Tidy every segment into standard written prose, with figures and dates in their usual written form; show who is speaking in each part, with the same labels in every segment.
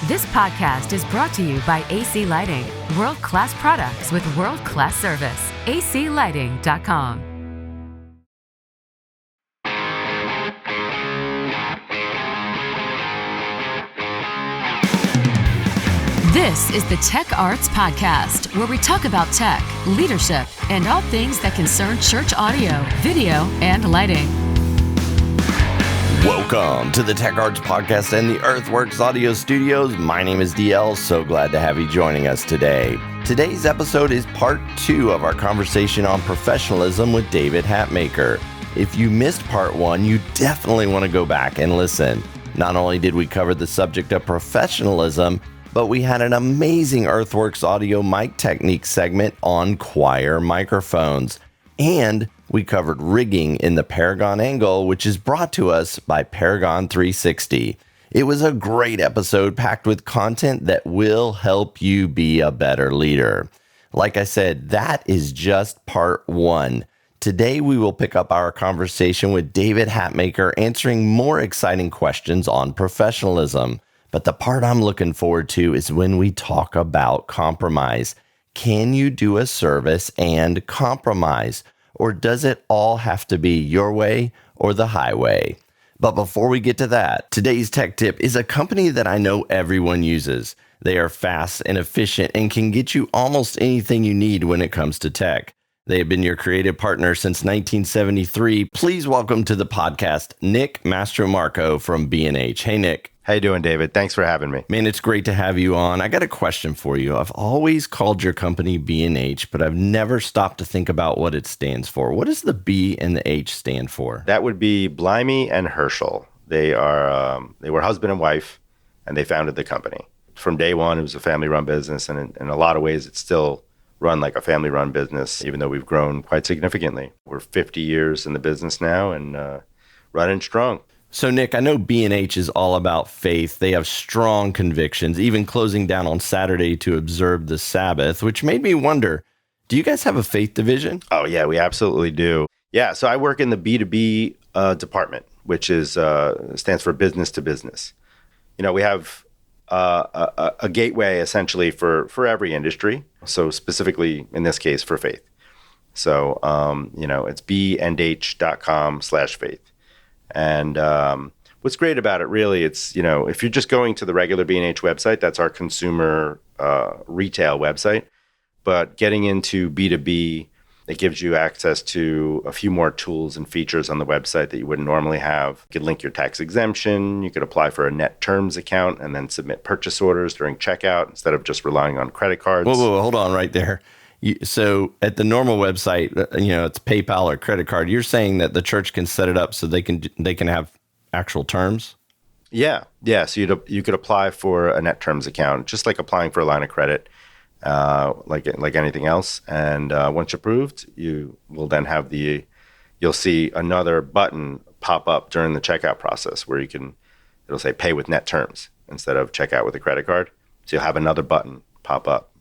Speaker 1: This podcast is brought to you by AC Lighting, world-class products with world-class service. aclighting.com. This is the Tech Arts Podcast, where we talk about tech, leadership, and all things that concern church audio, video, and lighting.
Speaker 2: Welcome to the Tech Arts Podcast and the Earthworks Audio Studios. My name is DL. So glad to have you joining us today. Today's episode is part 2 of our conversation on professionalism with David Hatmaker. If you missed part 1, you definitely want to go back and listen. Not only did we cover the subject of professionalism, but we had an amazing Earthworks audio mic technique segment on choir microphones. And we covered rigging in the Paragon angle, which is brought to us by Paragon 360. It was a great episode packed with content that will help you be a better leader. Like I said, that is just part 1. Today, we will pick up our conversation with David Hatmaker, answering more exciting questions on professionalism. But the part I'm looking forward to is when we talk about compromise. Can you do a service and compromise? Or does it all have to be your way or the highway? But before we get to that, today's tech tip is a company that I know everyone uses. They are fast and efficient and can get you almost anything you need when it comes to tech. They have been your creative partner since 1973. Please welcome to the podcast, Nick Mastromarco from B&H. Hey, Nick.
Speaker 3: How you doing, David? Thanks for having me.
Speaker 2: Man, it's great to have you on. I got a question for you. I've always called your company B&H, but I've never stopped to think about what it stands for. What does the B and the H stand for?
Speaker 3: That would be Blimey and Herschel. They were husband and wife, and they founded the company. From day one, it was a family-run business, and in a lot of ways, it's still run like a family-run business, even though we've grown quite significantly. We're 50 years in the business now and running strong.
Speaker 2: So, Nick, I know B&H is all about faith. They have strong convictions, even closing down on Saturday to observe the Sabbath, which made me wonder, do you guys have a faith division?
Speaker 3: Oh, yeah, we absolutely do. Yeah, so I work in the B2B department, which is stands for business to business. You know, we have a gateway essentially for every industry. So specifically, in this case, for faith. So, it's bandh.com/faith. And what's great about it, really, it's, if you're just going to the regular B&H website, that's our consumer retail website. But getting into B2B, it gives you access to a few more tools and features on the website that you wouldn't normally have. You could link your tax exemption. You could apply for a net terms account and then submit purchase orders during checkout instead of just relying on credit cards.
Speaker 2: Whoa, hold on right there. So at the normal website, it's PayPal or credit card. You're saying that the church can set it up so they can have actual terms?
Speaker 3: Yeah. So you could apply for a net terms account, just like applying for a line of credit, like anything else. And once approved, you will then have you'll see another button pop up during the checkout process where it'll say pay with net terms instead of checkout with a credit card. So you'll have another button pop up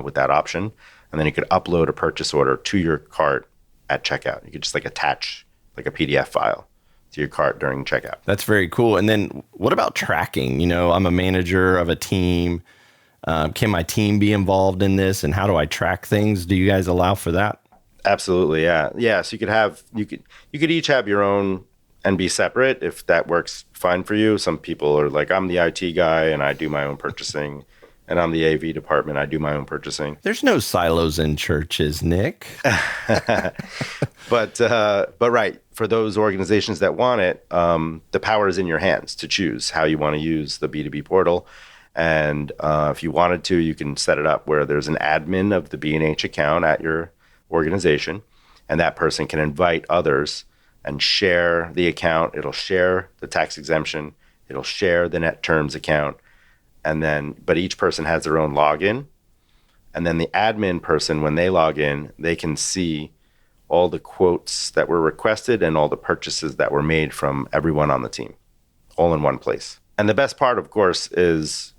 Speaker 3: with that option. And then you could upload a purchase order to your cart at checkout. You could just attach a PDF file to your cart during checkout.
Speaker 2: That's very cool. And then what about tracking? I'm a manager of a team. Can my team be involved in this? And how do I track things? Do you guys allow for that?
Speaker 3: Absolutely, yeah. Yeah, so you could each have your own and be separate if that works fine for you. Some people are like, I'm the IT guy and I do my own purchasing. And I'm the AV department. I do my own purchasing.
Speaker 2: There's no silos in churches, Nick.
Speaker 3: But right, for those organizations that want it, the power is in your hands to choose how you want to use the B2B portal. And if you wanted to, you can set it up where there's an admin of the B&H account at your organization, and that person can invite others and share the account. It'll share the tax exemption. It'll share the net terms account. But each person has their own login. And then the admin person, when they log in, they can see all the quotes that were requested and all the purchases that were made from everyone on the team, all in one place. And the best part, of course, is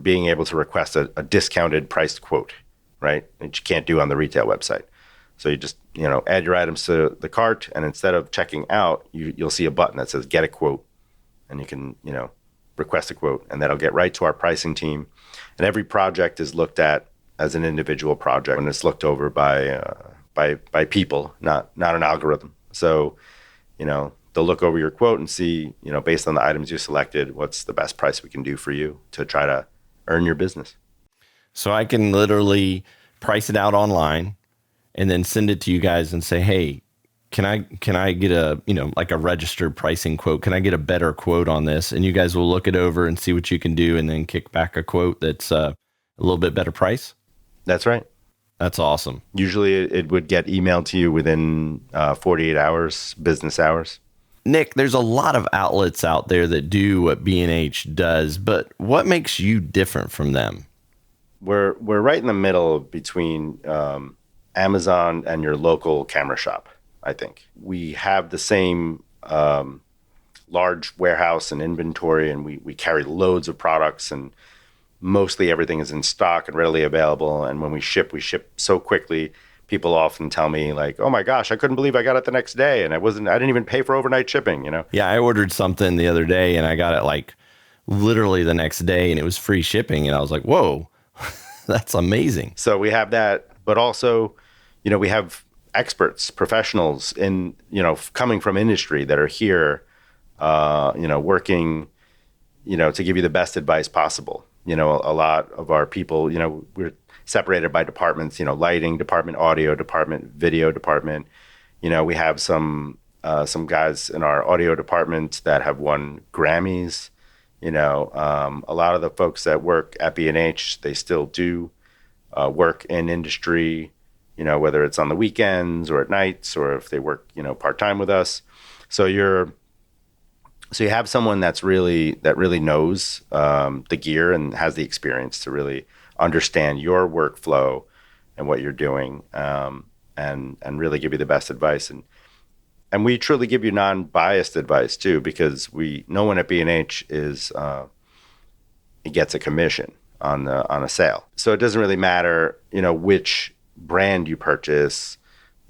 Speaker 3: being able to request a discounted priced quote, right? Which you can't do on the retail website. So you just, add your items to the cart, and instead of checking out, you'll see a button that says get a quote. And you can, request a quote, and that'll get right to our pricing team. And every project is looked at as an individual project, and it's looked over by people, not an algorithm. So, they'll look over your quote and see, based on the items you selected, what's the best price we can do for you to try to earn your business.
Speaker 2: So I can literally price it out online and then send it to you guys and say, hey, can I get a, like a registered pricing quote? Can I get a better quote on this? And you guys will look it over and see what you can do and then kick back a quote that's a little bit better price?
Speaker 3: That's right.
Speaker 2: That's awesome.
Speaker 3: Usually it would get emailed to you within 48 hours, business hours.
Speaker 2: Nick, there's a lot of outlets out there that do what B&H does, but what makes you different from them?
Speaker 3: We're right in the middle between Amazon and your local camera shop, I think. We have the same large warehouse and inventory, and we carry loads of products, and mostly everything is in stock and readily available. And when we ship so quickly. People often tell me like, oh my gosh, I couldn't believe I got it the next day. And I didn't even pay for overnight shipping,
Speaker 2: Yeah, I ordered something the other day and I got it like literally the next day and it was free shipping. And I was like, whoa, that's amazing.
Speaker 3: So we have that, but also, we have experts, professionals in, coming from industry that are here, working, to give you the best advice possible. A lot of our people, we're separated by departments, lighting department, audio department, video department. We have some guys in our audio department that have won Grammys. A lot of the folks that work at B&H, they still do work in industry, whether it's on the weekends or at nights or if they work, part-time with us. So you have someone that really knows the gear and has the experience to really understand your workflow and what you're doing, and really give you the best advice. And we truly give you non-biased advice too, because no one at B&H he gets a commission on a sale. So it doesn't really matter, which brand you purchase.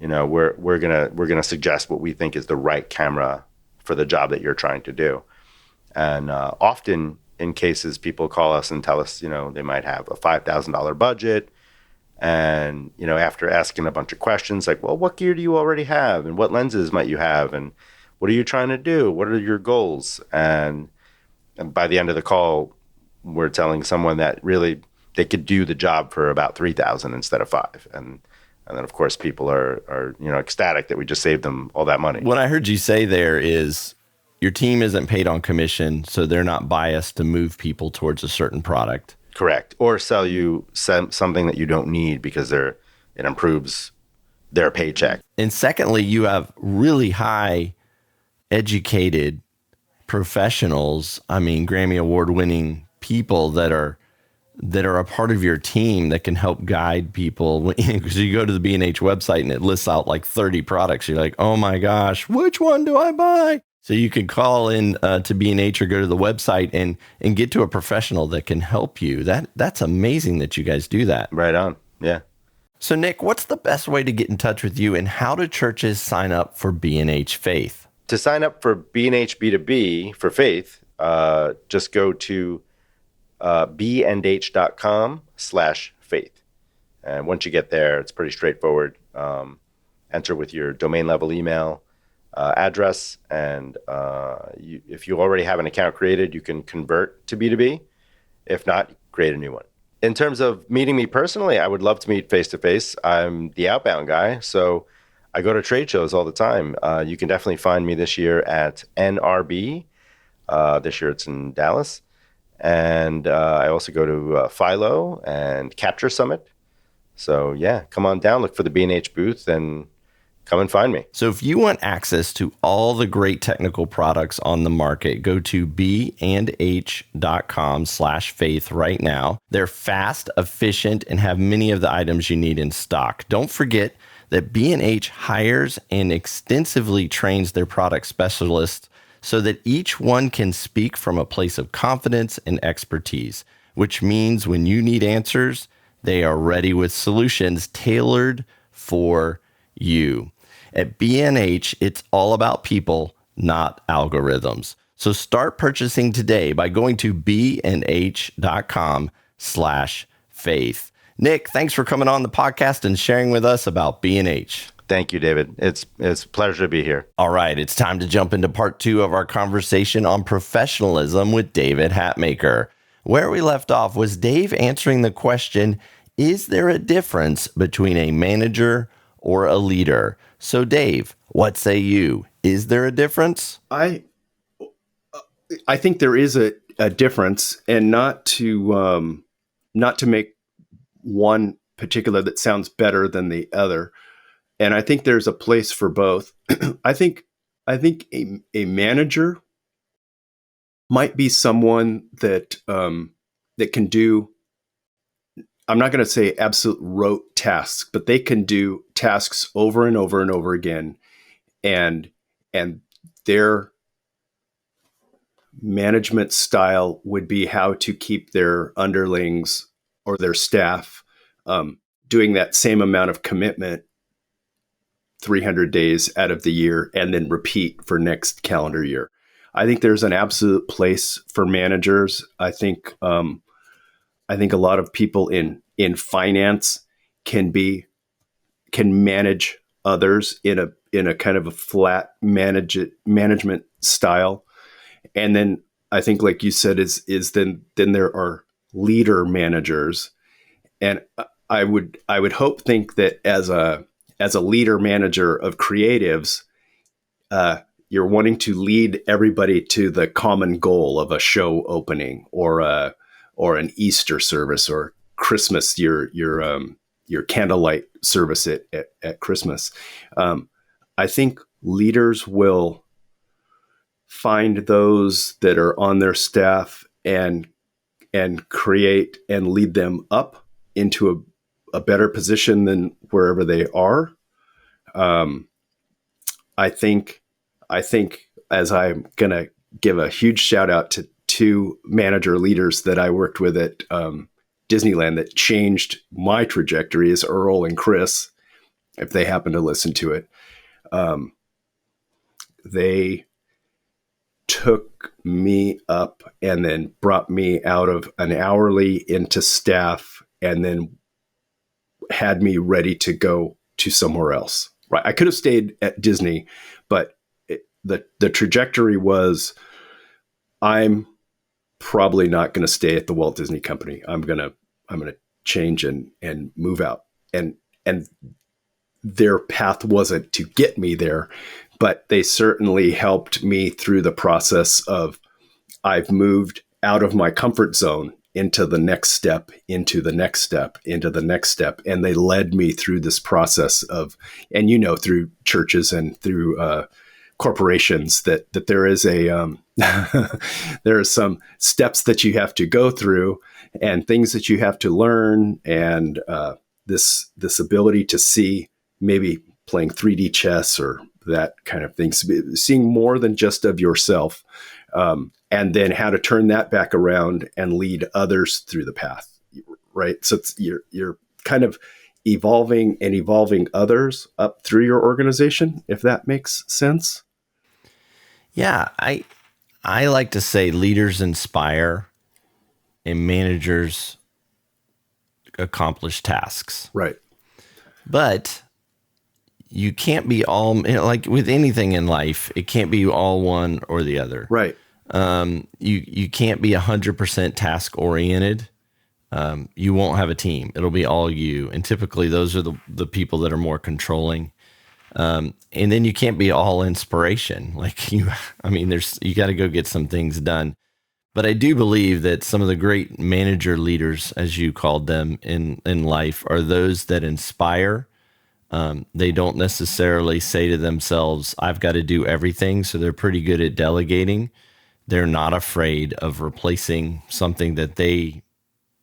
Speaker 3: We're gonna suggest what we think is the right camera for the job that you're trying to do. And often in cases, people call us and tell us, they might have a $5,000 budget. And, after asking a bunch of questions like, well, what gear do you already have? And what lenses might you have? And what are you trying to do? What are your goals? And by the end of the call, we're telling someone that really they could do the job for about $3,000 instead of $5,000. And then, of course, people are ecstatic that we just saved them all that money.
Speaker 2: What I heard you say there is your team isn't paid on commission, so they're not biased to move people towards a certain product.
Speaker 3: Correct. Or sell you something that you don't need because it improves their paycheck.
Speaker 2: And secondly, you have really high educated professionals. I mean, Grammy Award winning people that are a part of your team that can help guide people. Because you go to the B&H website and it lists out like 30 products. You're like, oh my gosh, which one do I buy? So you can call in to B&H or go to the website and get to a professional that can help you. That's amazing that you guys do that.
Speaker 3: Right on. Yeah.
Speaker 2: So Nick, what's the best way to get in touch with you, and how do churches sign up for B&H Faith?
Speaker 3: To sign up for B&H B2B for Faith, just go to bandh.com/faith. And once you get there, it's pretty straightforward. Enter with your domain level email address, and if you already have an account created, you can convert to B2B. If not, create a new one. In terms of meeting me personally, I would love to meet face-to-face. I'm the outbound guy, so I go to trade shows all the time. You can definitely find me this year at NRB. This year it's in Dallas. And I also go to Philo and Capture Summit. So yeah, come on down, look for the B&H booth, and come and find me.
Speaker 2: So if you want access to all the great technical products on the market, go to bandh.com/faith right now. They're fast, efficient, and have many of the items you need in stock. Don't forget that B&H hires and extensively trains their product specialists so that each one can speak from a place of confidence and expertise, which means when you need answers, they are ready with solutions tailored for you. At B&H, it's all about people, not algorithms. So start purchasing today by going to bnh.com/faith. Nick, thanks for coming on the podcast and sharing with us about B&H.
Speaker 3: Thank you, David. It's a pleasure to be here.
Speaker 2: All right, it's time to jump into part 2 of our conversation on professionalism with David Hatmaker. Where we left off was Dave answering the question, is there a difference between a manager or a leader? So Dave, what say you? Is there a difference?
Speaker 4: I think there is a difference, and not to make one particular that sounds better than the other. And I think there's a place for both. I think a manager might be someone that can do, I'm not going to say absolute rote tasks, but they can do tasks over and over and over again, and their management style would be how to keep their underlings or their staff doing that same amount of commitment 300 days out of the year, and then repeat for next calendar year. I think there's an absolute place for managers. I think a lot of people in finance can manage others in a kind of a flat management style. And then I think, like you said, is then there are leader managers. And I would think that as a leader manager of creatives, you're wanting to lead everybody to the common goal of a show opening or an Easter service, or Christmas, your candlelight service at Christmas. I think leaders will find those that are on their staff and create and lead them up into a better position than wherever they are. I think as I'm going to give a huge shout out to 2 manager leaders that I worked with at Disneyland that changed my trajectory, is Earl and Chris, if they happen to listen to it. They took me up and then brought me out of an hourly into staff, and then had me ready to go to somewhere else. Right. I could have stayed at Disney, but the trajectory was, I'm probably not going to stay at the Walt Disney Company. I'm going to change and move out. And their path wasn't to get me there, but they certainly helped me through the process of, I've moved out of my comfort zone into the next step, into the next step, into the next step. And they led me through this process of, and through churches and through corporations, that there is there are some steps that you have to go through and things that you have to learn. And this ability to see, maybe playing 3D chess or that kind of thing, seeing more than just of yourself. And then how to turn that back around and lead others through the path, right? So you're kind of evolving others up through your organization, if that makes sense.
Speaker 2: Yeah, I like to say leaders inspire and managers accomplish tasks.
Speaker 4: Right.
Speaker 2: But you can't be all, like with anything in life, it can't be all one or the other.
Speaker 4: Right.
Speaker 2: You can't be 100% task oriented. You won't have a team. It'll be all you. And typically those are the people that are more controlling. And then you can't be all inspiration. Like you got to go get some things done. But I do believe that some of the great manager leaders, as you called them in life, are those that inspire. They don't necessarily say to themselves, I've got to do everything. So they're pretty good at delegating. They're not afraid of replacing something that they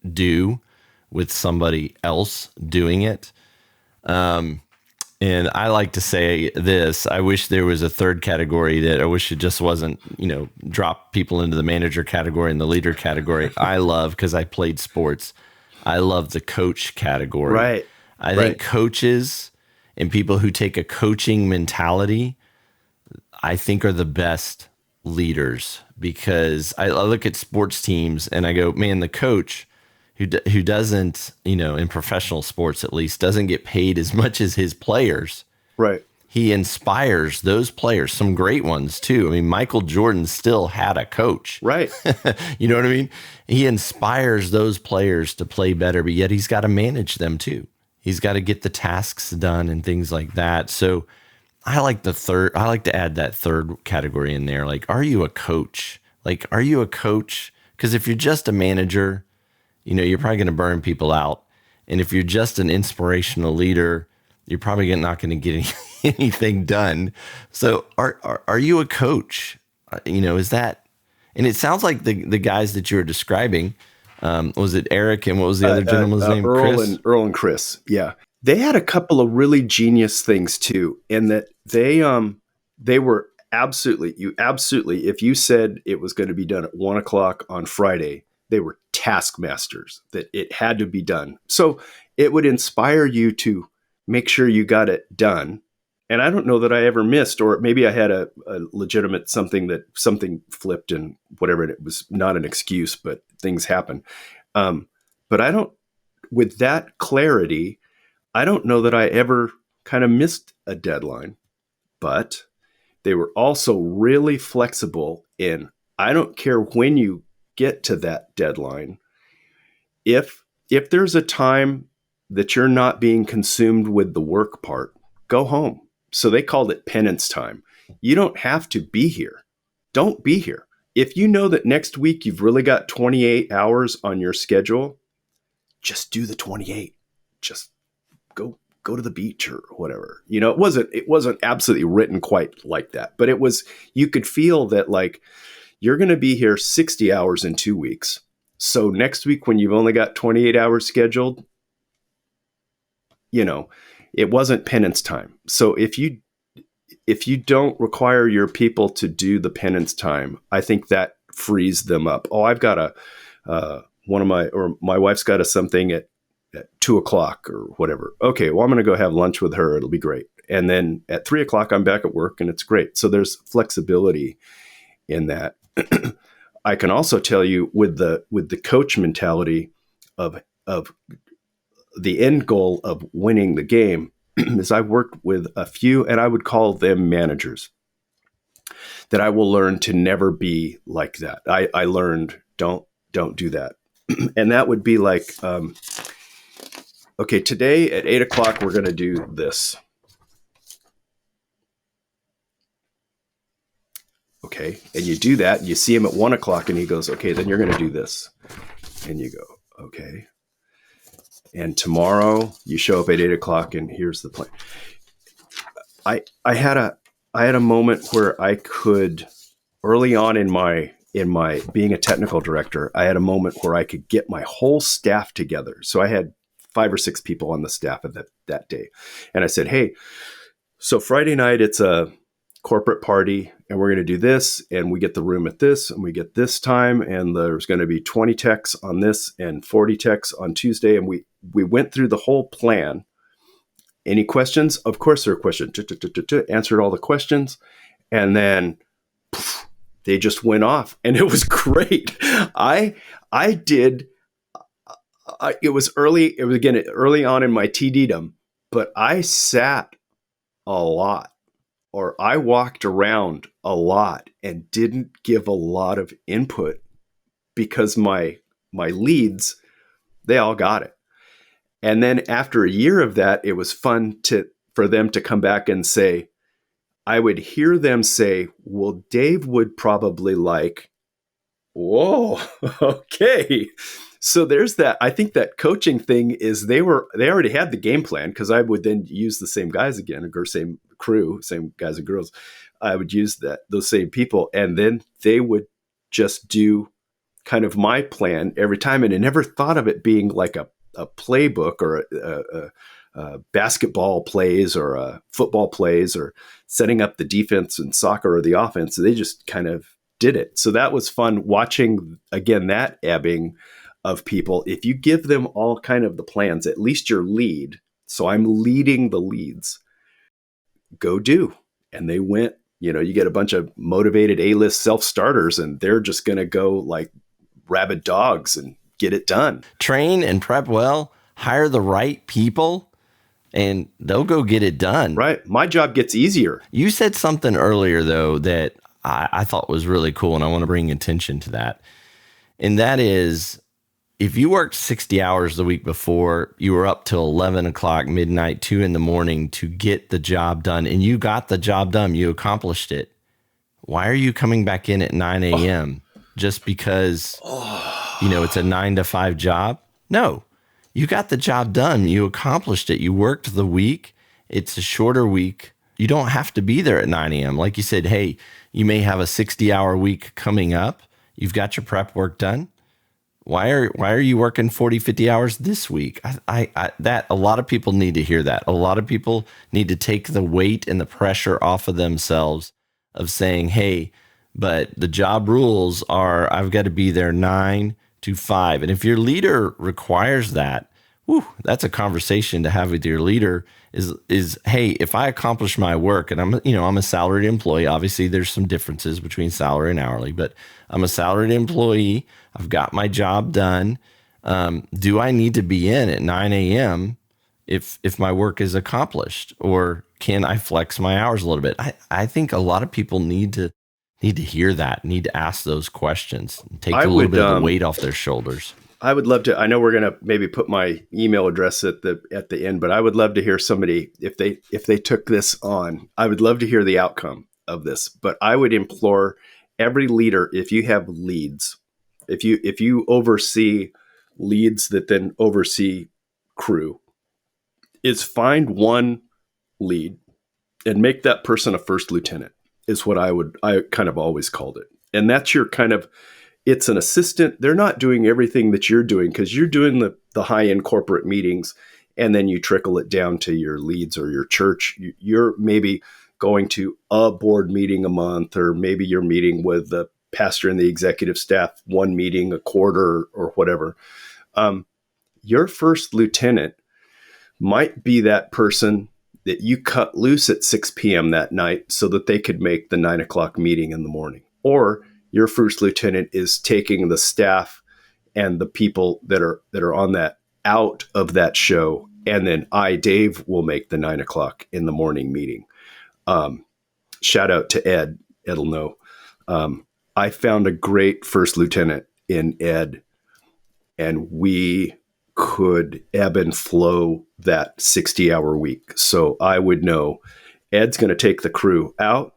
Speaker 2: do with somebody else doing it. And I like to say this, I wish there was a third category that I wish it just wasn't, drop people into the manager category and the leader category. I love, because I played sports, I love the coach category.
Speaker 4: Right.
Speaker 2: I think coaches and people who take a coaching mentality, I think are the best leaders, because I look at sports teams and I go, man, the coach who doesn't, in professional sports at least, doesn't get paid as much as his players.
Speaker 4: Right.
Speaker 2: He inspires those players, some great ones too. I mean, Michael Jordan still had a coach.
Speaker 4: Right.
Speaker 2: You know what I mean? He inspires those players to play better, but yet he's got to manage them too. He's got to get the tasks done and things like that. So I like to add that third category in there. Like, are you a coach? Like, are you a coach? Because if you're just a manager, you're probably going to burn people out. And if you're just an inspirational leader, you're probably not going to get anything done. So are you a coach? Is that, and it sounds like the guys that you were describing, was it Eric and what was the other gentleman's name?
Speaker 4: Earl and Chris. Yeah. They had a couple of really genius things too, in that they were absolutely, if you said it was going to be done at 1:00 on Friday, they were taskmasters, that it had to be done. So it would inspire you to make sure you got it done. And I don't know that I ever missed, or maybe I had a legitimate something flipped and whatever. And it was not an excuse, but things happen. But with that clarity, I don't know that I ever kind of missed a deadline, but they were also really flexible in, I don't care when you get to that deadline. If there's a time that you're not being consumed with the work part, go home. So they called it penance time. You don't have to be here. Don't be here. If you know that next week you've really got 28 hours on your schedule, just do the 28. Just go to the beach or whatever. It wasn't absolutely written quite like that, but you could feel that, like, you're going to be here 60 hours in 2 weeks. So next week, when you've only got 28 hours scheduled, it wasn't penance time. So if you don't require your people to do the penance time, I think that frees them up. Oh, I've got my wife's got something at 2:00 or whatever. Okay, well, I'm going to go have lunch with her. It'll be great. And then at 3:00, I'm back at work and it's great. So there's flexibility in that. I can also tell you with the coach mentality of the end goal of winning the game is, I worked with a few, and I would call them managers, that I will learn to never be like that. I learned, don't do that. And that would be like, okay, today at 8:00, we're going to do this. Okay. And you do that, and you see him at 1:00 and he goes, okay, then you're going to do this. And you go, okay. And tomorrow you show up at 8:00 and here's the plan. I had a moment where I could, early on in my being a technical director, I had a moment where I could get my whole staff together. So I had 5 or 6 people on the staff at that day. And I said, hey, so Friday night, it's a corporate party and we're going to do this, and we get the room at this, and we get this time, and there's going to be 20 techs on this and 40 techs on Tuesday. And we went through the whole plan. Any questions? Of course there are questions. Answered all the questions. And then poof, they just went off, and it was great. It was early on in my TDdom, but I sat a lot, or I walked around a lot and didn't give a lot of input, because my leads, they all got it. And then after a year of that, it was fun for them to come back and say, I would hear them say, well, Dave would probably like, whoa, okay. So there's that. I think that coaching thing is they already had the game plan, because I would then use the same guys again, or same crew, same guys and girls. I would use those same people, and then they would just do kind of my plan every time. And I never thought of it being like a playbook, or a basketball plays, or football plays, or setting up the defense in soccer or the offense. They just kind of did it. So that was fun watching, again, that ebbing of people. If you give them all kind of the plans, at least your lead. So I'm leading the leads. Go do. And they went You get a bunch of motivated A-list self-starters, and they're just going to go like rabid dogs and get it done.
Speaker 2: Train and prep well, hire the right people, and they'll go get it done.
Speaker 4: Right. My job gets easier.
Speaker 2: You said something earlier, though, that I thought was really cool, and I want to bring attention to that. And that is, if you worked 60 hours the week before, you were up till 11 o'clock, midnight, 2 in the morning to get the job done, and you got the job done, you accomplished it. Why are you coming back in at 9 a.m. just because, it's a 9 to 5 job? No, you got the job done. You accomplished it. You worked the week. It's a shorter week. You don't have to be there at 9 a.m. Like you said, hey, you may have a 60-hour week coming up. You've got your prep work done. Why are you working 40, 50 hours this week? That a lot of people need to hear that. A lot of people need to take the weight and the pressure off of themselves of saying, hey, but the job rules are I've got to be there 9 to 5. And if your leader requires that, that's a conversation to have with your leader is, hey, if I accomplish my work, and I'm a salaried employee, obviously there's some differences between salary and hourly, but I'm a salaried employee. I've got my job done. Do I need to be in at 9 a.m. if my work is accomplished, or can I flex my hours a little bit? I think a lot of people need to hear that, need to ask those questions, and take a little bit of the weight off their shoulders.
Speaker 4: I would love to. I know we're going to maybe put my email address at the end, but I would love to hear somebody if they took this on. I would love to hear the outcome of this. But I would implore every leader, if you have leads, if you oversee leads that then oversee crew, is find one lead and make that person a first lieutenant. Is what I kind of always called it, and that's your kind of. It's an assistant. They're not doing everything that you're doing because you're doing the high-end corporate meetings, and then you trickle it down to your leads or your church. You're maybe going to a board meeting a month, or maybe you're meeting with the pastor and the executive staff one meeting a quarter or whatever. Your first lieutenant might be that person that you cut loose at 6 p.m. that night so that they could make the 9 o'clock meeting in the morning. Or your first lieutenant is taking the staff and the people that are on that out of that show. And then Dave, will make the 9 o'clock in the morning meeting. Shout out to Ed. Ed'll know. I found a great first lieutenant in Ed, and we could ebb and flow that 60-hour week. So I would know Ed's going to take the crew out,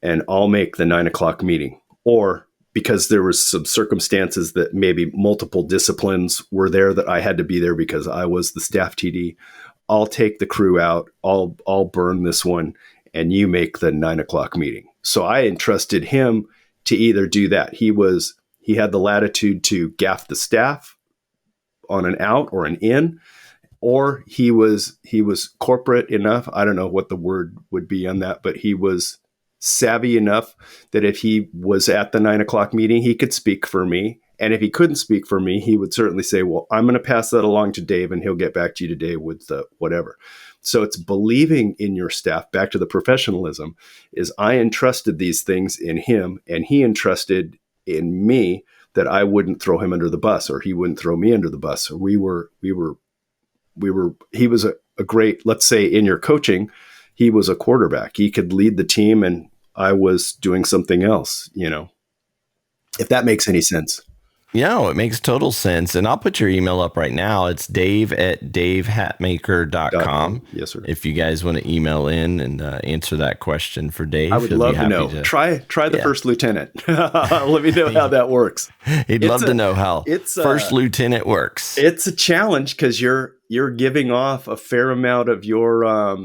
Speaker 4: and I'll make the 9 o'clock meeting. Or because there was some circumstances that maybe multiple disciplines were there that I had to be there because I was the staff TD, I'll take the crew out. I'll burn this one, and you make the 9 o'clock meeting. So I entrusted him to either do that. He had the latitude to gaff the staff on an out or an in, or he was corporate enough. I don't know what the word would be on that, but he was savvy enough that if he was at the 9 o'clock meeting, he could speak for me. And if he couldn't speak for me, he would certainly say, well, I'm going to pass that along to Dave, and he'll get back to you today with whatever. So it's believing in your staff. Back to the professionalism is I entrusted these things in him, and he entrusted in me that I wouldn't throw him under the bus, or he wouldn't throw me under the bus. He was a great, let's say in your coaching, he was a quarterback. He could lead the team, and I was doing something else, if that makes any sense.
Speaker 2: Yeah, it makes total sense. And I'll put your email up right now. It's dave@davehatmaker.com.
Speaker 4: Yes, sir.
Speaker 2: If you guys want to email in and answer that question for Dave.
Speaker 4: I would love to know. Try the first lieutenant. Let me know how that works.
Speaker 2: He'd love to know how first lieutenant works.
Speaker 4: It's a challenge because you're giving off a fair amount of your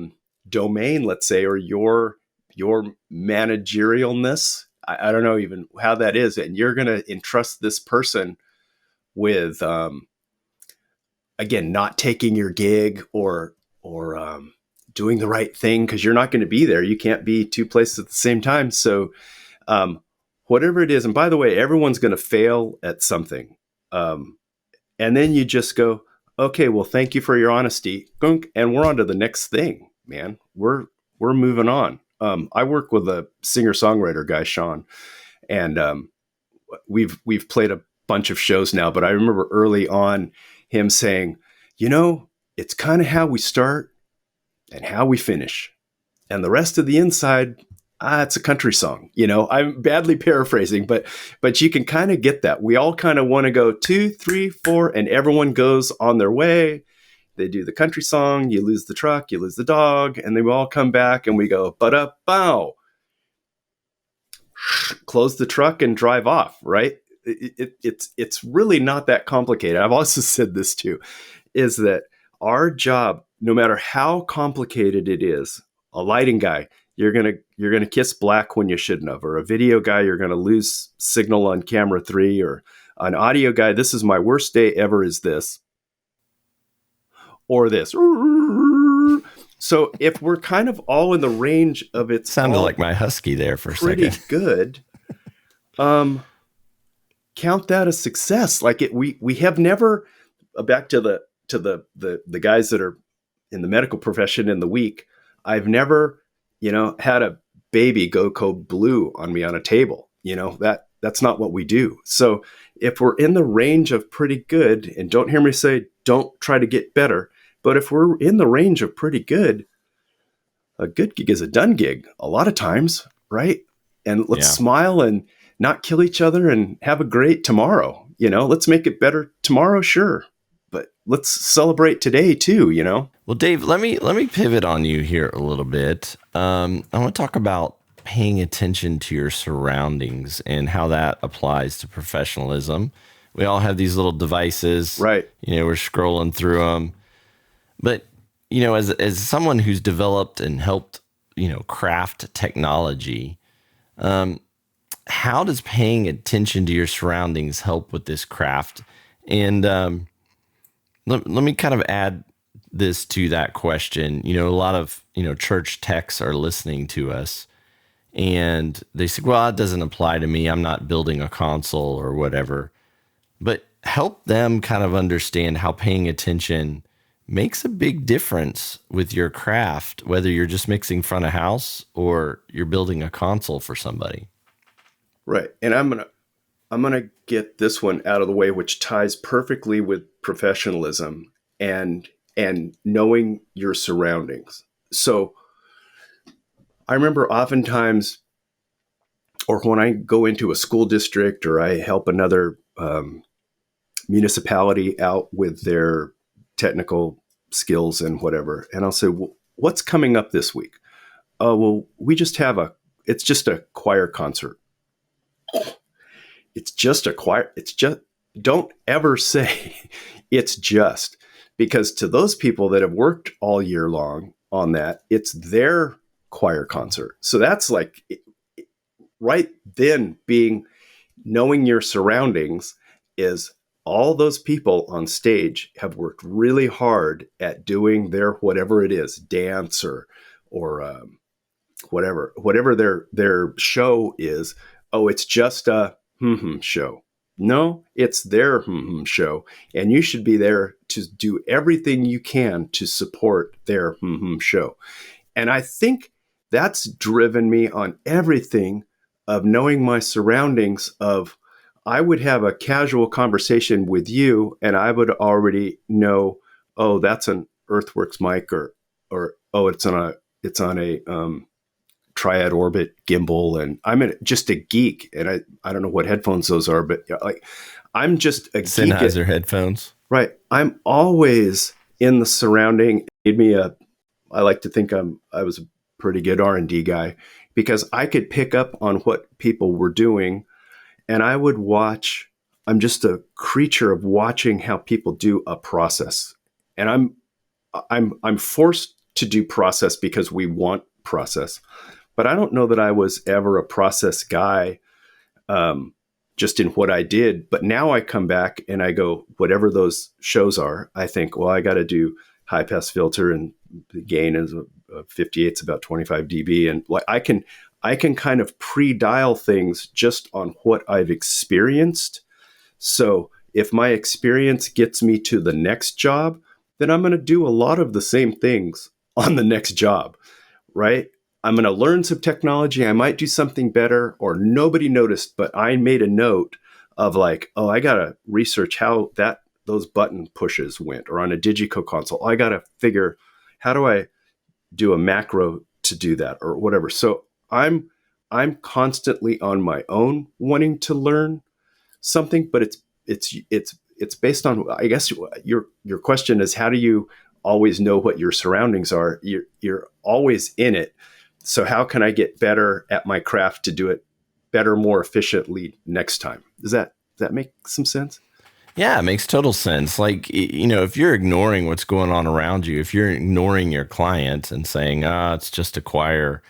Speaker 4: domain, let's say, or your managerialness. I don't know even how that is. And you're going to entrust this person with, again, not taking your gig or doing the right thing because you're not going to be there. You can't be two places at the same time. So whatever it is, and by the way, everyone's going to fail at something. And then you just go, okay, well, thank you for your honesty. And we're on to the next thing, man. We're moving on. I work with a singer-songwriter guy, Sean, and we've played a bunch of shows now, but I remember early on him saying, it's kind of how we start and how we finish. And the rest of the inside, it's a country song. I'm badly paraphrasing, but you can kind of get that. We all kind of want to go 2, 3, 4, and everyone goes on their way. They do the country song, you lose the truck, you lose the dog, and then we all come back and we go, ba-da-bow. Close the truck and drive off, right? It's really not that complicated. I've also said this too, is that our job, no matter how complicated it is, a lighting guy, you're gonna kiss black when you shouldn't have, or a video guy, you're gonna lose signal on camera 3, or an audio guy, this is my worst day ever is this, or this. So if we're kind of all in the range of it,
Speaker 2: sounded like my husky there for a
Speaker 4: pretty
Speaker 2: second.
Speaker 4: Good. Count that as success. Like we have never, back to the guys that are in the medical profession in the week. I've never, had a baby go code blue on me on a table. That's not what we do. So if we're in the range of pretty good, and don't hear me say, don't try to get better, but if we're in the range of pretty good, a good gig is a done gig a lot of times, right? And let's smile and not kill each other and have a great tomorrow. Let's make it better tomorrow, sure. But let's celebrate today too,
Speaker 2: Well, Dave, let me pivot on you here a little bit. I want to talk about paying attention to your surroundings and how that applies to professionalism. We all have these little devices,
Speaker 4: right?
Speaker 2: We're scrolling through them, but as someone who's developed and helped, craft technology, how does paying attention to your surroundings help with this craft? And let me kind of add this to that question. A lot of, church techs are listening to us and they say, well, it doesn't apply to me. I'm not building a console or whatever. But help them kind of understand how paying attention makes a big difference with your craft, whether you're just mixing front of house or you're building a console for somebody.
Speaker 4: Right. And I'm going to get this one out of the way, which ties perfectly with professionalism and knowing your surroundings. So I remember oftentimes, or when I go into a school district or I help another municipality out with their technical skills and whatever, and I'll say, well, what's coming up this week? Oh, well, we just have it's just a choir concert. It's just a choir. Don't ever say it's just, because to those people that have worked all year long on that, it's their choir concert. So that's like right then, knowing your surroundings is all those people on stage have worked really hard at doing their whatever it is, dance or whatever their show is. Oh, it's just a show. No, it's their show. And you should be there to do everything you can to support their show. And I think that's driven me on everything of knowing my surroundings of, I would have a casual conversation with you and I would already know, oh, that's an Earthworks mic or oh, it's on a Triad Orbit gimbal, and I'm just a geek, and I don't know what headphones those are, but like I'm just a
Speaker 2: Sennheiser headphones.
Speaker 4: Right. I'm always in the surrounding. I like to think I was a pretty good R&D guy because I could pick up on what people were doing, and I would watch. I'm just a creature of watching how people do a process, and I'm forced to do process because we want process. But I don't know that I was ever a process guy, just in what I did. But now I come back and I go, whatever those shows are, I think, well, I got to do high pass filter, and the gain is a 58, it's about 25 dB. And like I can kind of pre-dial things just on what I've experienced. So if my experience gets me to the next job, then I'm going to do a lot of the same things on the next job, right? I'm going to learn some technology. I might do something better, or nobody noticed, but I made a note of like, oh, I got to research how those button pushes went, or on a Digico console. I got to figure, how do I do a macro to do that, or whatever. So I'm constantly on my own wanting to learn something, but it's based on, I guess your question is, how do you always know what your surroundings are? You're always in it. So how can I get better at my craft to do it better, more efficiently next time? Does that make some sense?
Speaker 2: Yeah, it makes total sense. Like, if you're ignoring what's going on around you, if you're ignoring your client and saying, it's just a choir,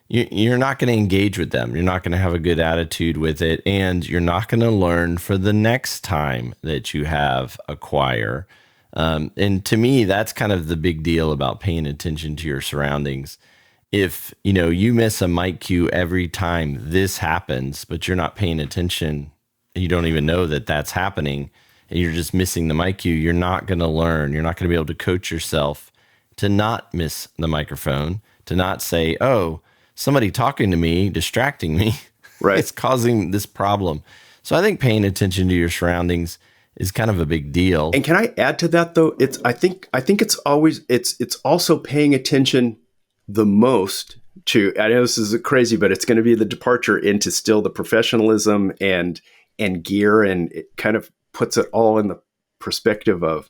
Speaker 2: you're not going to engage with them. You're not going to have a good attitude with it. And you're not going to learn for the next time that you have a choir. And to me, that's kind of the big deal about paying attention to your surroundings. If, you miss a mic cue every time this happens, but you're not paying attention, you don't even know that that's happening, and you're just missing the mic cue, you're not going to learn. You're not going to be able to coach yourself to not miss the microphone, to not say, oh, somebody talking to me, distracting me,
Speaker 4: right?
Speaker 2: It's causing this problem. So I think paying attention to your surroundings is kind of a big deal.
Speaker 4: And can I add to that though? I think it's always, it's also paying attention the most to, I know this is crazy, but it's going to be the departure into still the professionalism and gear, and it kind of puts it all in the perspective of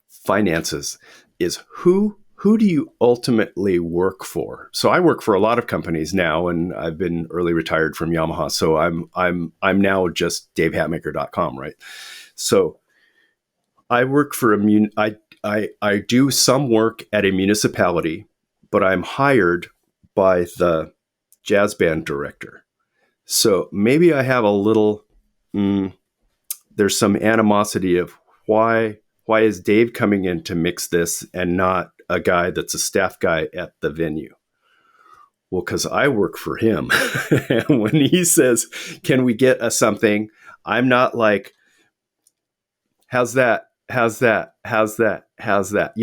Speaker 4: finances, is who do you ultimately work for? So I work for a lot of companies now, and I've been early retired from Yamaha. So I'm now just davehatmaker.com, right? So I work for I do some work at a municipality, but I'm hired by the jazz band director. So maybe I have a little, there's some animosity of why is Dave coming in to mix this and not a guy that's a staff guy at the venue? Well, because I work for him. And when he says, can we get us something? I'm not like, how's that? How's that? How's that? How's that?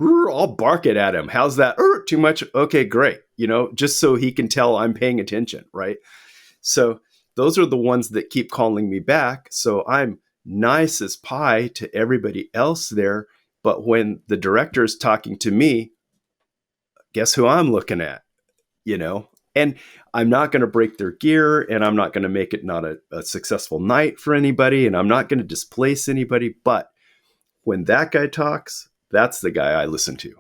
Speaker 4: I'll bark it at him. How's that? Too much? Okay, great. Just so he can tell I'm paying attention, right? So those are the ones that keep calling me back. So I'm nice as pie to everybody else there. But when the director is talking to me, guess who I'm looking at? And I'm not going to break their gear, and I'm not going to make it not a successful night for anybody, and I'm not going to displace anybody. But when that guy talks, that's the guy I listen to.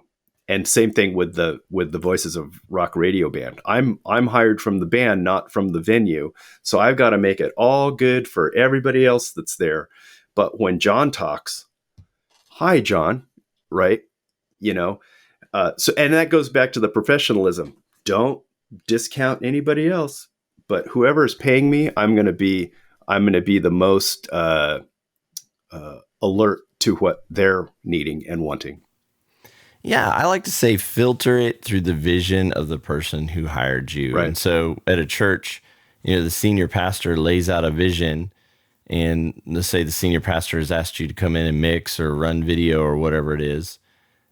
Speaker 4: And same thing with the Voices of Rock radio band. I'm hired from the band, not from the venue. So I've got to make it all good for everybody else that's there. But when John talks, hi, John, right? So, and that goes back to the professionalism. Don't discount anybody else, but whoever is paying me, I'm going to be the most alert to what they're needing and wanting.
Speaker 2: Yeah, I like to say filter it through the vision of the person who hired you.
Speaker 4: Right.
Speaker 2: And so at a church, the senior pastor lays out a vision, and let's say the senior pastor has asked you to come in and mix or run video or whatever it is.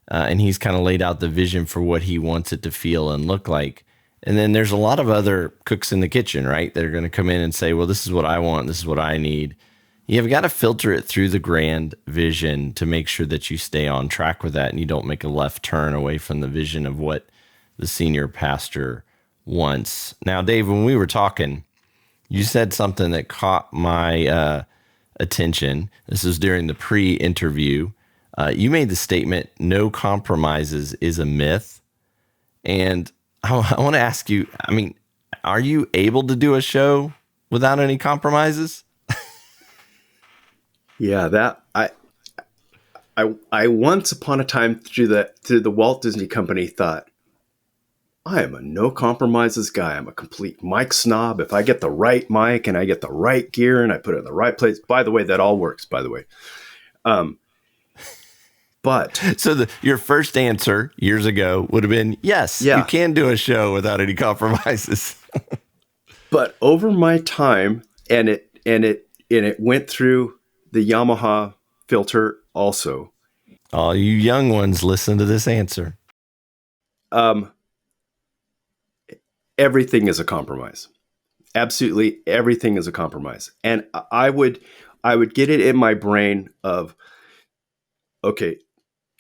Speaker 2: And he's kind of laid out the vision for what he wants it to feel and look like. And then there's a lot of other cooks in the kitchen, right? That are going to come in and say, well, this is what I want. This is what I need. You've got to filter it through the grand vision to make sure that you stay on track with that and you don't make a left turn away from the vision of what the senior pastor wants. Now, Dave, when we were talking, you said something that caught my attention. This was during the pre-interview. You made the statement, no compromises is a myth. And I want to ask you, are you able to do a show without any compromises?
Speaker 4: Yeah, that I once upon a time through the Walt Disney Company thought, I am a no compromises guy. I'm a complete mic snob. If I get the right mic and I get the right gear and I put it in the right place, by the way, that all works, by the way. But
Speaker 2: so your first answer years ago would have been, yes,
Speaker 4: yeah,
Speaker 2: you can do a show without any compromises.
Speaker 4: But over my time, and it went through the Yamaha filter also.
Speaker 2: All you young ones, listen to this answer.
Speaker 4: everything is a compromise. Absolutely everything is a compromise. And I would get it in my brain of, okay,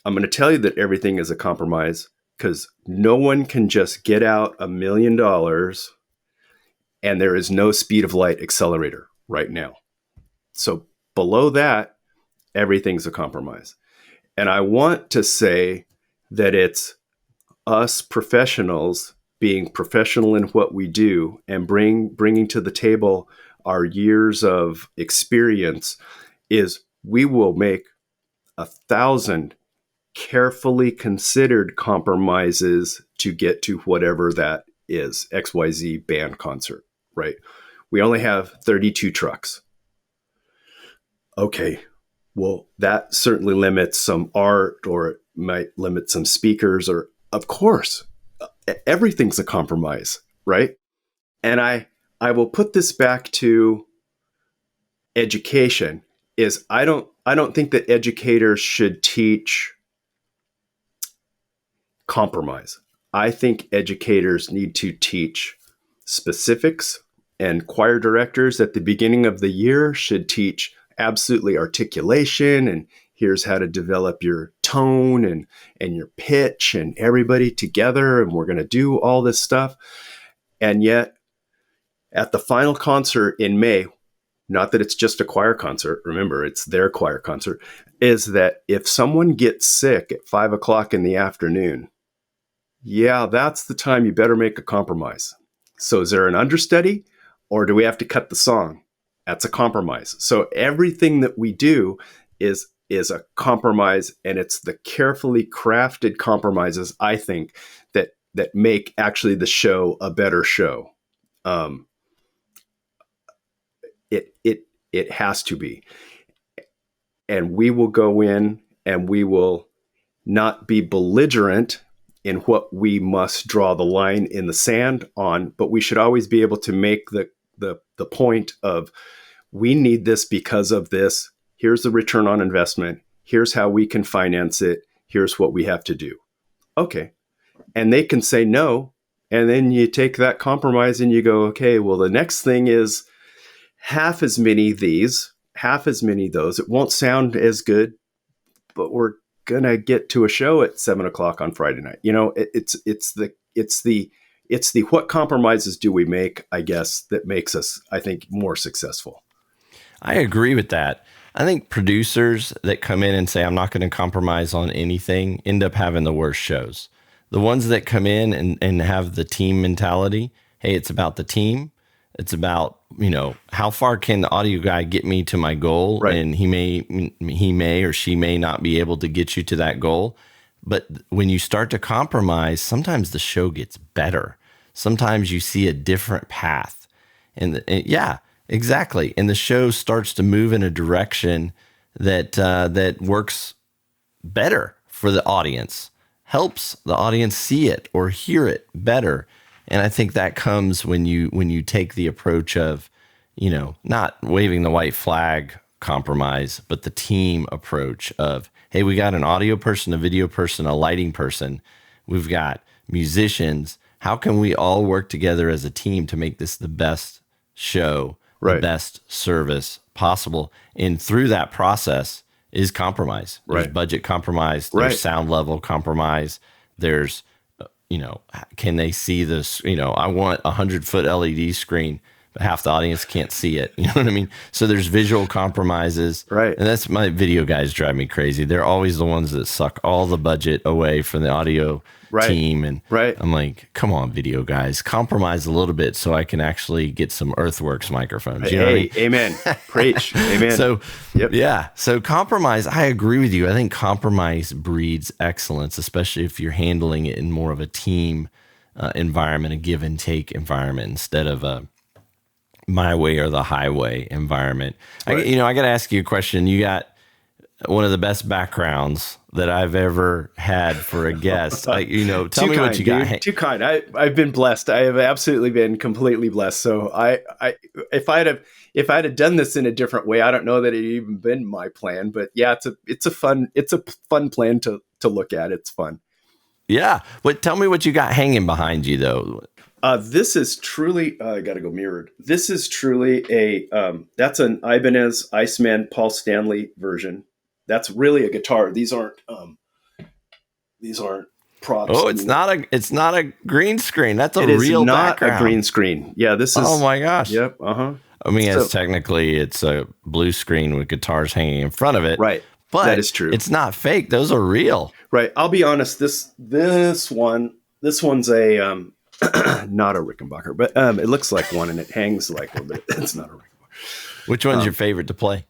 Speaker 4: I'm going to tell you that everything is a compromise because no one can just get out $1 million and there is no speed of light accelerator right now. So below that, everything's a compromise. And I want to say that it's us professionals being professional in what we do and bringing to the table our years of experience is we will make 1,000 carefully considered compromises to get to whatever that is, XYZ band concert, right? We only have 32 trucks. Okay, well, that certainly limits some art, or it might limit some speakers, or of course, everything's a compromise, right? And I will put this back to education. Is I don't think that educators should teach compromise. I think educators need to teach specifics, and choir directors at the beginning of the year should teach absolutely articulation, and here's how to develop your tone and your pitch and everybody together, and we're going to do all this stuff. And yet at the final concert in May, not that it's just a choir concert, remember it's their choir concert, is that if someone gets sick at 5:00 in the afternoon, yeah, that's the time you better make a compromise. So is there an understudy, or do we have to cut the song? That's a compromise. So everything that we do is a compromise, and it's the carefully crafted compromises, I think, that make actually the show a better show. It has to be. And we will go in and we will not be belligerent in what we must draw the line in the sand on, but we should always be able to make the point of, we need this because of this. Here's the return on investment. Here's how we can finance it. Here's what we have to do. Okay. And they can say no. And then you take that compromise and you go, okay, well, the next thing is half as many of these, half as many of those. It won't sound as good, but we're going to get to a show at 7:00 on Friday night. You know, it's the what compromises do we make, I guess, that makes us, I think, more successful.
Speaker 2: I agree with that. I think producers that come in and say, I'm not going to compromise on anything, end up having the worst shows. The ones that come in and have the team mentality, hey, it's about the team. It's about, how far can the audio guy get me to my goal?
Speaker 4: Right.
Speaker 2: And he may or she may not be able to get you to that goal. But when you start to compromise, sometimes the show gets better. Sometimes you see a different path. And yeah, exactly. And the show starts to move in a direction that works better for the audience, helps the audience see it or hear it better. And I think that comes when you take the approach of, not waving the white flag compromise, but the team approach of, hey, we got an audio person, a video person, a lighting person. We've got musicians. How can we all work together as a team to make this the best show,
Speaker 4: right,
Speaker 2: the best service possible? And through that process is compromise. There's
Speaker 4: right,
Speaker 2: budget compromise. There's
Speaker 4: right,
Speaker 2: sound level compromise. There's, can they see this? I want 100-foot LED screen, but half the audience can't see it. You know what I mean? So there's visual compromises.
Speaker 4: right.
Speaker 2: And that's, my video guys drive me crazy. They're always the ones that suck all the budget away from the audio
Speaker 4: right,
Speaker 2: team. And
Speaker 4: right.
Speaker 2: I'm like, come on, video guys, compromise a little bit so I can actually get some Earthworks microphones. You know what I mean?
Speaker 4: Amen. Preach. Amen.
Speaker 2: So,
Speaker 4: yep.
Speaker 2: Yeah. So compromise, I agree with you. I think compromise breeds excellence, especially if you're handling it in more of a team environment, a give and take environment, instead of a my way or the highway environment.
Speaker 4: Right.
Speaker 2: I got to ask you a question. You got one of the best backgrounds that I've ever had for a guest. Tell me what you got.
Speaker 4: Dude. Too kind. I've been blessed. I have absolutely been completely blessed. So if I'd have done this in a different way, I don't know that it even been my plan. But yeah, it's a fun plan to look at. It's fun.
Speaker 2: Yeah. But tell me what you got hanging behind you, though.
Speaker 4: This is truly, I got to go mirrored. This is truly that's an Ibanez Iceman Paul Stanley version. That's really a guitar. These aren't props.
Speaker 2: Oh, it's not a green screen. That's a real background.
Speaker 4: It is not a green screen. Yeah, this is.
Speaker 2: Oh my gosh.
Speaker 4: Yep. Uh-huh.
Speaker 2: I mean, it's a blue screen with guitars hanging in front of it.
Speaker 4: Right.
Speaker 2: But
Speaker 4: that is true.
Speaker 2: It's not fake. Those are real.
Speaker 4: Right. I'll be honest. This one's a not a Rickenbacker, but it looks like one and it hangs like one, but it's not a Rickenbacker.
Speaker 2: Which one's your favorite to play?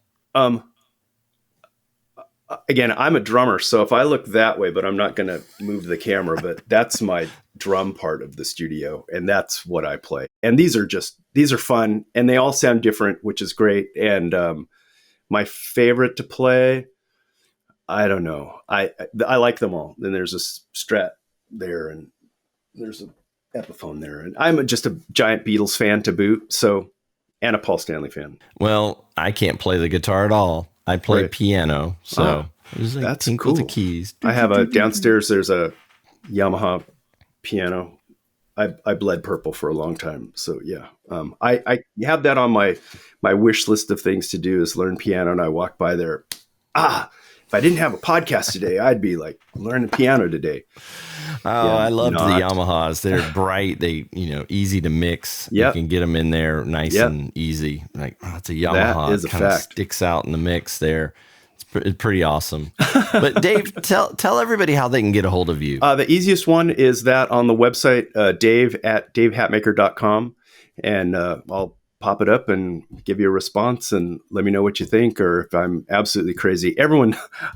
Speaker 4: Again, I'm a drummer, so if I look that way, but I'm not going to move the camera, but that's my drum part of the studio, and that's what I play. And these are fun, and they all sound different, which is great. And my favorite to play, I don't know. I like them all. Then there's a Strat there, and there's a Epiphone there, and I'm just a giant Beatles fan to boot. So, and a Paul Stanley fan.
Speaker 2: Well, I can't play the guitar at all. I play piano, so
Speaker 4: that's
Speaker 2: tinkle
Speaker 4: cool.
Speaker 2: the keys.
Speaker 4: I have a downstairs. There's a Yamaha piano. I bled purple for a long time, so yeah. I have that on my wish list of things to do is learn piano. And I walk by there. If I didn't have a podcast today, I'd be like learning piano today.
Speaker 2: Oh, yeah, I loved the Yamahas. They're bright. They, easy to mix.
Speaker 4: Yep.
Speaker 2: You can get them in there nice and easy. Like, it's a Yamaha.
Speaker 4: That is a
Speaker 2: kind of
Speaker 4: fact.
Speaker 2: Sticks out in the mix there. It's pretty awesome. But Dave, tell everybody how they can get a hold of you.
Speaker 4: The easiest one is that on the website, dave@davehatmaker.com. And I'll pop it up and give you a response and let me know what you think, or if I'm absolutely crazy. I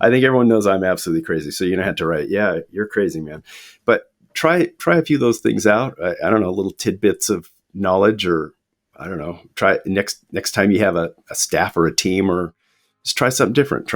Speaker 4: think everyone knows I'm absolutely crazy. So you don't have to write, yeah, you're crazy, man. But try a few of those things out. I don't know, little tidbits of knowledge, or I don't know, try next time you have a staff or a team, or just try something different.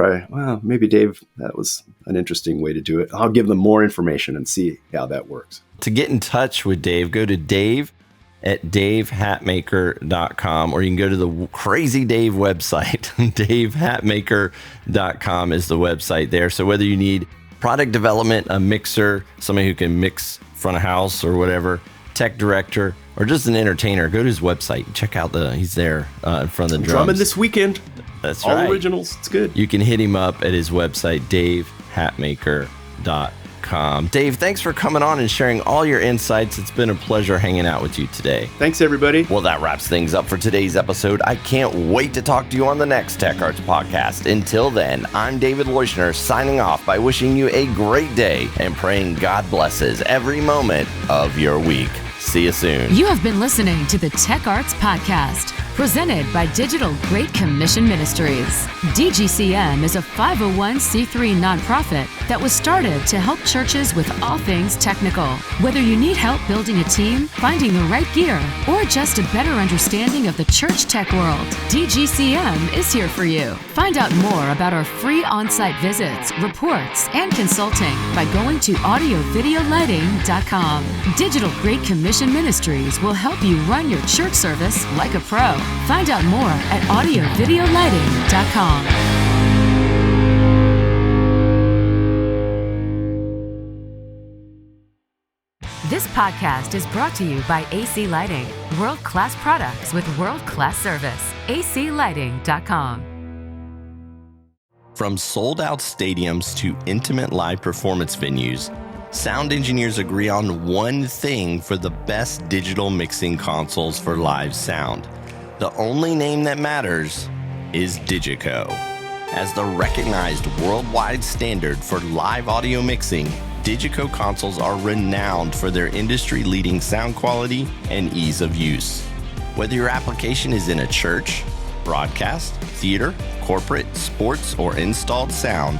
Speaker 4: Maybe Dave, that was an interesting way to do it. I'll give them more information and see how that works.
Speaker 2: To get in touch with Dave, go to dave@davehatmaker.com, or you can go to the Crazy Dave website. davehatmaker.com is the website there. So whether you need product development, a mixer, somebody who can mix front of house or whatever, tech director, or just an entertainer, go to his website. Check out he's there in front of the drums.
Speaker 4: Drumming this weekend.
Speaker 2: That's
Speaker 4: all
Speaker 2: right.
Speaker 4: All originals. It's good.
Speaker 2: You can hit him up at his website, davehatmaker.com. Dave, thanks for coming on and sharing all your insights. It's been a pleasure hanging out with you today.
Speaker 4: Thanks, everybody.
Speaker 2: Well, that wraps things up for today's episode. I can't wait to talk to you on the next Tech Arts podcast. Until then, I'm David Leuschner, signing off by wishing you a great day and praying God blesses every moment of your week. See you soon.
Speaker 1: You have been listening to the Tech Arts Podcast, presented by Digital Great Commission Ministries. DGCM is a 501c3 nonprofit that was started to help churches with all things technical. Whether you need help building a team, finding the right gear, or just a better understanding of the church tech world, DGCM is here for you. Find out more about our free on-site visits, reports, and consulting by going to audiovideolighting.com. Digital Great Commission Ministries will help you run your church service like a pro. Find out more at audiovideolighting.com. This podcast is brought to you by AC Lighting, world-class products with world-class service. aclighting.com.
Speaker 2: From sold-out stadiums to intimate live performance venues, sound engineers agree on one thing for the best digital mixing consoles for live sound. The only name that matters is Digico. As the recognized worldwide standard for live audio mixing, Digico consoles are renowned for their industry-leading sound quality and ease of use. Whether your application is in a church, broadcast, theater, corporate, sports, or installed sound,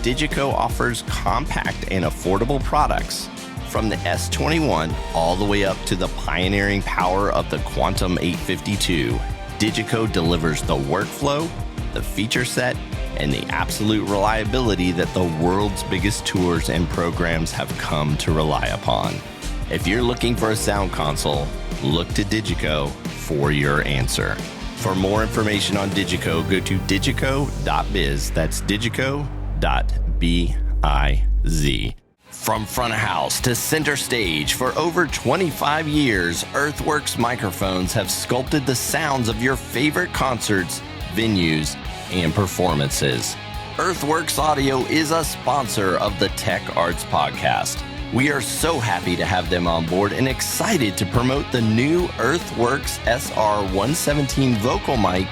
Speaker 2: Digico offers compact and affordable products, from the S21 all the way up to the pioneering power of the Quantum 852. Digico delivers the workflow, the feature set, and the absolute reliability that the world's biggest tours and programs have come to rely upon. If you're looking for a sound console, look to Digico for your answer. For more information on Digico, go to digico.biz. That's digico.biz. From front of house to center stage, for over 25 years, Earthworks microphones have sculpted the sounds of your favorite concerts, venues, and performances. Earthworks Audio is a sponsor of the Tech Arts Podcast. We are so happy to have them on board and excited to promote the new Earthworks SR117 vocal mic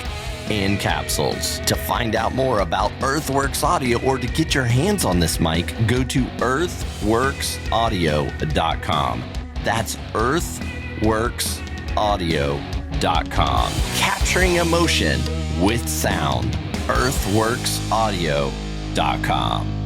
Speaker 2: and capsules. To find out more about Earthworks Audio or to get your hands on this mic, go to earthworksaudio.com. That's earthworksaudio.com. Capturing emotion with sound. earthworksaudio.com.